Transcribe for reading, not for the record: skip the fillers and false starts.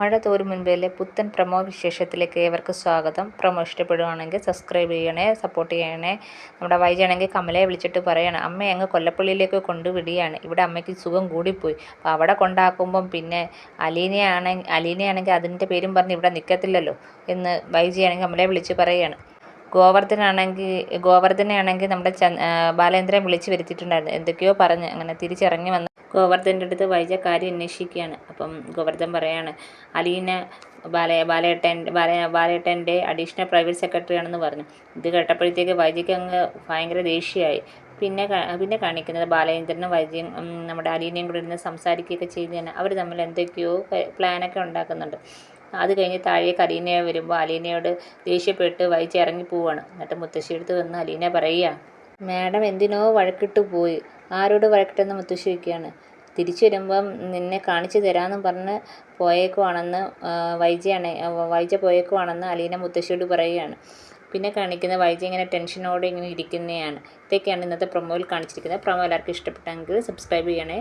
മഴ തോരും മുൻപിലെ പുത്തൻ പ്രമോ വിശേഷത്തിലേക്ക് ഏവർക്കും സ്വാഗതം. പ്രമോ ഇഷ്ടപ്പെടുകയാണെങ്കിൽ സബ്സ്ക്രൈബ് ചെയ്യണേ, സപ്പോർട്ട് ചെയ്യണേ. നമ്മുടെ വൈജയാണെങ്കിൽ കമലയെ വിളിച്ചിട്ട് പറയാണ്, അമ്മ അങ്ങ് കൊല്ലപ്പള്ളിയിലേക്ക് കൊണ്ടുവിടുകയാണ്, ഇവിടെ അമ്മയ്ക്ക് സുഖം കൂടിപ്പോയി. അപ്പോൾ അവിടെ കൊണ്ടാക്കുമ്പം പിന്നെ അലീനയാണെങ്കിൽ അതിൻ്റെ പേരും പറഞ്ഞ് ഇവിടെ നിൽക്കത്തില്ലല്ലോ എന്ന് വൈജയാണെങ്കിൽ കമലയെ വിളിച്ച് പറയുകയാണ്. ഗോവർദ്ധനെയാണെങ്കിൽ നമ്മുടെ ബാലേന്ദ്രൻ വിളിച്ച് വരുത്തിയിട്ടുണ്ടായിരുന്നു. എന്തൊക്കെയോ പറഞ്ഞ് അങ്ങനെ തിരിച്ചിറങ്ങി വന്ന് ഗോവർദ്ധൻ്റെ അടുത്ത് വൈജ കാര്യം അന്വേഷിക്കുകയാണ്. അപ്പം ഗോവർദ്ധൻ പറയാണ്, അലീന ബാലേട്ടൻ്റെ അഡീഷണൽ പ്രൈവറ്റ് സെക്രട്ടറി ആണെന്ന് പറഞ്ഞു. ഇത് കേട്ടപ്പോഴത്തേക്ക് വൈജയ്ക്ക് അങ്ങ് ഭയങ്കര ദേഷ്യമായി. പിന്നെ കാണിക്കുന്നത് ബാലേന്ദ്രനും വൈജയും നമ്മുടെ അലീനയും കൂടെ ഇരുന്ന് സംസാരിക്കുകയൊക്കെ ചെയ്യുന്നതാണ്. അവർ തമ്മിൽ എന്തൊക്കെയോ പ്ലാനൊക്കെ ഉണ്ടാക്കുന്നുണ്ട്. അത് കഴിഞ്ഞ് താഴേക്ക് അലീന വരുമ്പോൾ അലീനയോട് ദേഷ്യപ്പെട്ട് വൈജ ഇറങ്ങി പോവുകയാണ്. എന്നിട്ട് മുത്തശ്ശിയെടുത്ത് വന്ന് അലീന പറയുക, മാഡം എന്തിനോ വഴക്കിട്ട് പോയി. ആരോട് വഴക്കിട്ടെന്ന് മുത്തശ്ശി വയ്ക്കുകയാണ്. തിരിച്ചു വരുമ്പം നിന്നെ കാണിച്ചു തരാമെന്നും പറഞ്ഞ് പോയേക്കുവാണെന്ന് വൈജ പോയേക്കുവാണെന്ന് അലീന മുത്തശ്ശിയോട് പറയുകയാണ്. പിന്നെ കാണിക്കുന്ന വൈജ ഇങ്ങനെ ടെൻഷനോടെ ഇങ്ങനെ ഇരിക്കുന്നതാണ്. ഇതൊക്കെയാണ് ഇന്നത്തെ പ്രൊമോയിൽ കാണിച്ചിരിക്കുന്നത്. പ്രൊമോ എല്ലാവർക്കും ഇഷ്ടപ്പെട്ടെങ്കിൽ സബ്സ്ക്രൈബ് ചെയ്യണേ.